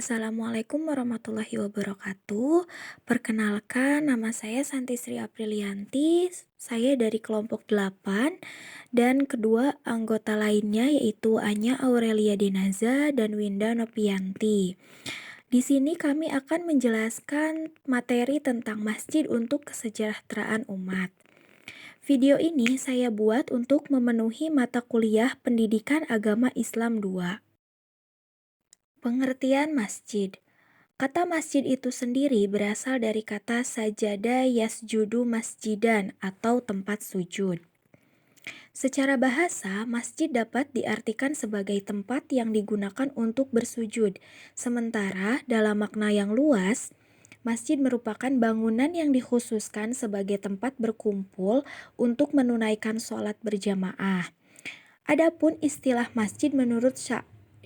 Assalamualaikum warahmatullahi wabarakatuh. Perkenalkan, nama saya Santi Sri Aprilianti. Saya dari kelompok 8 dan kedua anggota lainnya yaitu Anya Aurelia Denaza dan Winda Nopianti. Di sini kami akan menjelaskan materi tentang masjid untuk kesejahteraan umat. Video ini saya buat untuk memenuhi mata kuliah Pendidikan Agama Islam 2. Pengertian masjid. Kata masjid itu sendiri berasal dari kata sajada yasjudu masjidan atau tempat sujud. Secara bahasa, masjid dapat diartikan sebagai tempat yang digunakan untuk bersujud. Sementara dalam makna yang luas, masjid merupakan bangunan yang dikhususkan sebagai tempat berkumpul untuk menunaikan sholat berjamaah. Adapun istilah masjid menurut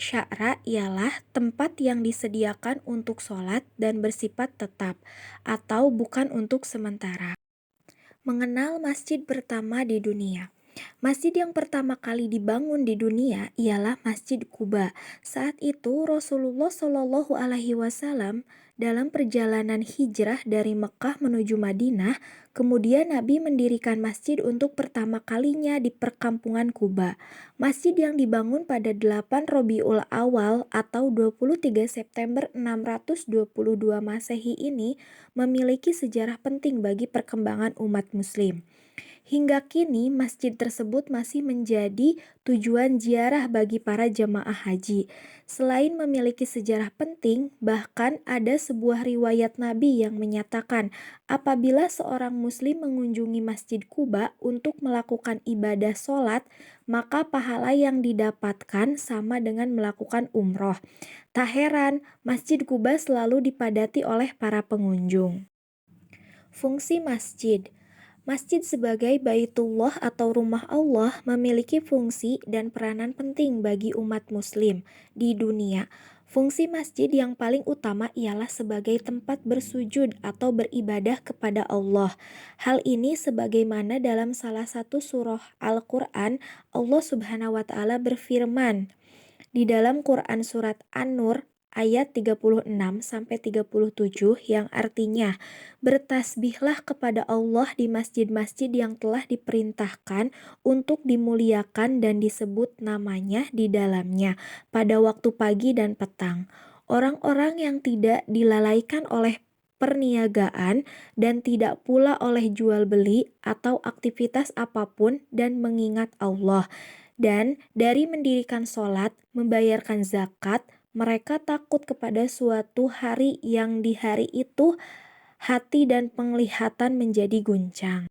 Syara ialah tempat yang disediakan untuk sholat dan bersifat tetap atau bukan untuk sementara. Mengenal masjid pertama di dunia. Masjid yang pertama kali dibangun di dunia ialah Masjid Quba. Saat itu Rasulullah Shallallahu Alaihi Wasallam dalam perjalanan hijrah dari Mekah menuju Madinah, kemudian Nabi mendirikan masjid untuk pertama kalinya di perkampungan Quba. Masjid yang dibangun pada 8 Rabiul Awal atau 23 September 622 Masehi ini memiliki sejarah penting bagi perkembangan umat muslim. Hingga kini masjid tersebut masih menjadi tujuan ziarah bagi para jamaah haji. Selain memiliki sejarah penting, bahkan ada sebuah riwayat Nabi yang menyatakan apabila seorang muslim mengunjungi Masjid Quba untuk melakukan ibadah sholat, maka pahala yang didapatkan sama dengan melakukan umroh. Tak heran, Masjid Quba selalu dipadati oleh para pengunjung. Fungsi masjid. Masjid sebagai Baitullah atau rumah Allah memiliki fungsi dan peranan penting bagi umat muslim di dunia. Fungsi masjid yang paling utama ialah sebagai tempat bersujud atau beribadah kepada Allah. Hal ini sebagaimana dalam salah satu surah Al-Quran, Allah Subhanahu wa Ta'ala berfirman di dalam Quran Surat An-Nur ayat 36-37 yang artinya, bertasbihlah kepada Allah di masjid-masjid yang telah diperintahkan untuk dimuliakan dan disebut namanya di dalamnya pada waktu pagi dan petang. Orang-orang yang tidak dilalaikan oleh perniagaan dan tidak pula oleh jual beli atau aktivitas apapun dan mengingat Allah. Dan dari mendirikan sholat, membayarkan zakat, mereka takut kepada suatu hari yang di hari itu hati dan penglihatan menjadi guncang.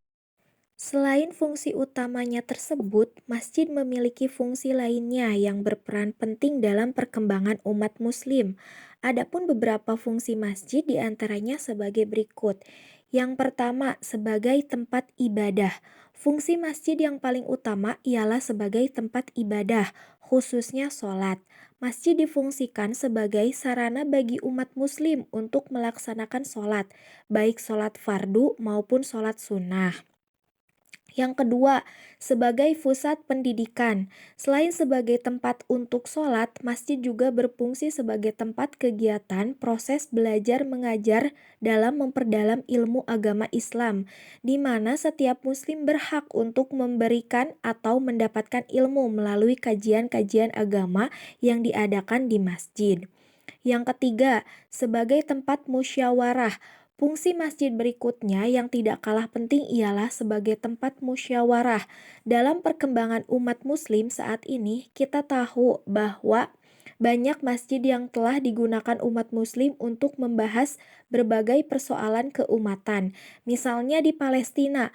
Selain fungsi utamanya tersebut, masjid memiliki fungsi lainnya yang berperan penting dalam perkembangan umat muslim. Adapun beberapa fungsi masjid diantaranya sebagai berikut. Yang pertama, sebagai tempat ibadah. Fungsi masjid yang paling utama ialah sebagai tempat ibadah, khususnya sholat. Masjid difungsikan sebagai sarana bagi umat muslim untuk melaksanakan sholat, baik sholat fardu maupun sholat sunnah. Yang kedua, sebagai pusat pendidikan. Selain sebagai tempat untuk sholat, masjid juga berfungsi sebagai tempat kegiatan proses belajar mengajar dalam memperdalam ilmu agama Islam, di mana setiap muslim berhak untuk memberikan atau mendapatkan ilmu melalui kajian-kajian agama yang diadakan di masjid. Yang ketiga, sebagai tempat musyawarah. Fungsi masjid berikutnya yang tidak kalah penting ialah sebagai tempat musyawarah. Dalam perkembangan umat muslim saat ini, kita tahu bahwa banyak masjid yang telah digunakan umat muslim untuk membahas berbagai persoalan keumatan. Misalnya di Palestina,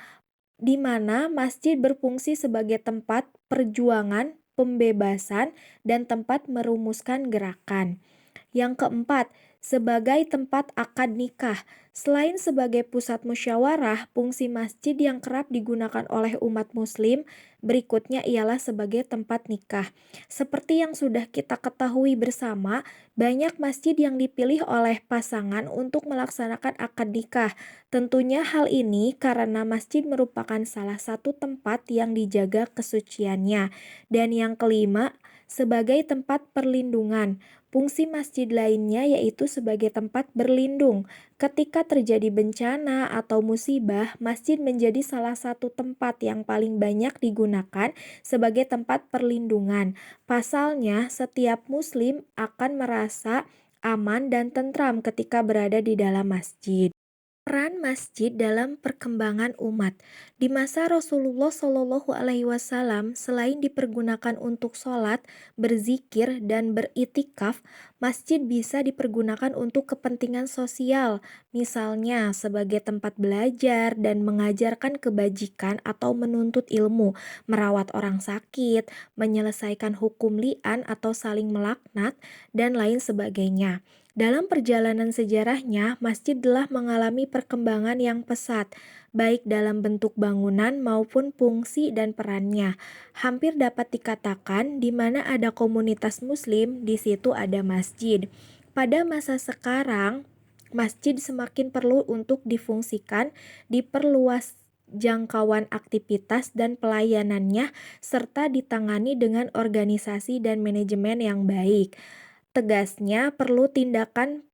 di mana masjid berfungsi sebagai tempat perjuangan, pembebasan, dan tempat merumuskan gerakan. Yang keempat, sebagai tempat akad nikah. Selain sebagai pusat musyawarah, fungsi masjid yang kerap digunakan oleh umat muslim berikutnya ialah sebagai tempat nikah. Seperti yang sudah kita ketahui bersama, banyak masjid yang dipilih oleh pasangan untuk melaksanakan akad nikah. Tentunya hal ini karena masjid merupakan salah satu tempat yang dijaga kesuciannya. Dan yang kelima, sebagai tempat perlindungan. Fungsi masjid lainnya yaitu sebagai tempat berlindung. Ketika terjadi bencana atau musibah, masjid menjadi salah satu tempat yang paling banyak digunakan sebagai tempat perlindungan. Pasalnya, setiap muslim akan merasa aman dan tentram ketika berada di dalam masjid. Peran masjid dalam perkembangan umat. Di masa Rasulullah Shallallahu Alaihi Wasallam, selain dipergunakan untuk sholat, berzikir, dan beritikaf, masjid bisa dipergunakan untuk kepentingan sosial, misalnya sebagai tempat belajar dan mengajarkan kebajikan atau menuntut ilmu, merawat orang sakit, menyelesaikan hukum li'an atau saling melaknat, dan lain sebagainya. Dalam perjalanan sejarahnya, masjid telah mengalami perkembangan yang pesat, baik dalam bentuk bangunan maupun fungsi dan perannya. Hampir dapat dikatakan di mana ada komunitas muslim, di situ ada masjid. Pada masa sekarang, masjid semakin perlu untuk difungsikan, diperluas jangkauan aktivitas dan pelayanannya, serta ditangani dengan organisasi dan manajemen yang baik. Tegasnya, perlu tindakan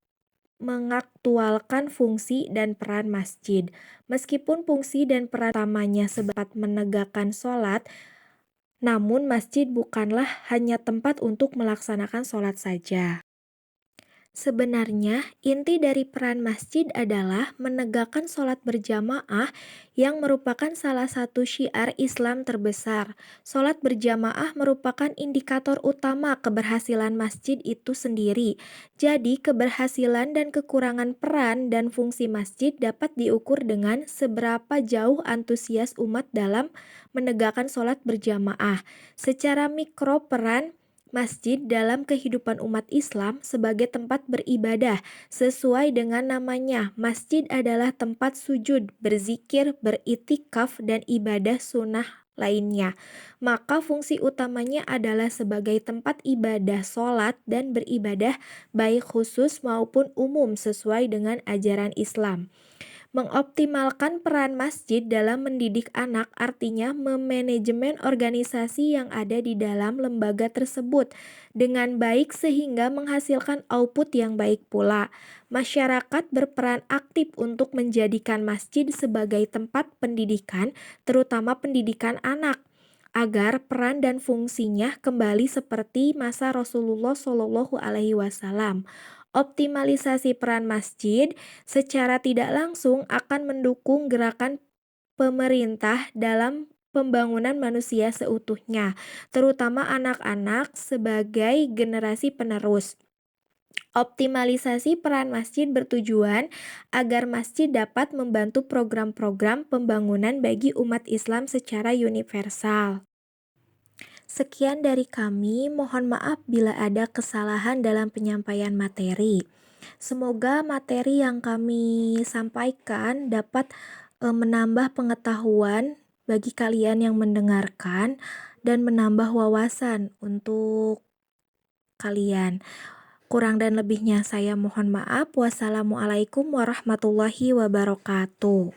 mengaktualkan fungsi dan peran masjid. Meskipun fungsi dan peran utamanya sebagai menegakkan sholat, namun masjid bukanlah hanya tempat untuk melaksanakan sholat saja. Sebenarnya, inti dari peran masjid adalah menegakkan sholat berjamaah yang merupakan salah satu syiar Islam terbesar. Sholat berjamaah merupakan indikator utama keberhasilan masjid itu sendiri. Jadi, keberhasilan dan kekurangan peran dan fungsi masjid dapat diukur dengan seberapa jauh antusias umat dalam menegakkan sholat berjamaah. Secara mikro, peran masjid dalam kehidupan umat Islam sebagai tempat beribadah. Sesuai dengan namanya, masjid adalah tempat sujud, berzikir, beritikaf, dan ibadah sunnah lainnya. Maka fungsi utamanya adalah sebagai tempat ibadah sholat dan beribadah baik khusus maupun umum sesuai dengan ajaran Islam. Mengoptimalkan peran masjid dalam mendidik anak artinya memanajemen organisasi yang ada di dalam lembaga tersebut dengan baik sehingga menghasilkan output yang baik pula. Masyarakat berperan aktif untuk menjadikan masjid sebagai tempat pendidikan, terutama pendidikan anak, agar peran dan fungsinya kembali seperti masa Rasulullah Shallallahu Alaihi Wasallam. Optimalisasi peran masjid secara tidak langsung akan mendukung gerakan pemerintah dalam pembangunan manusia seutuhnya, terutama anak-anak sebagai generasi penerus. Optimalisasi peran masjid bertujuan agar masjid dapat membantu program-program pembangunan bagi umat Islam secara universal. Sekian dari kami, mohon maaf bila ada kesalahan dalam penyampaian materi. Semoga materi yang kami sampaikan dapat menambah pengetahuan bagi kalian yang mendengarkan dan menambah wawasan untuk kalian. Kurang dan lebihnya saya mohon maaf. Wassalamualaikum warahmatullahi wabarakatuh.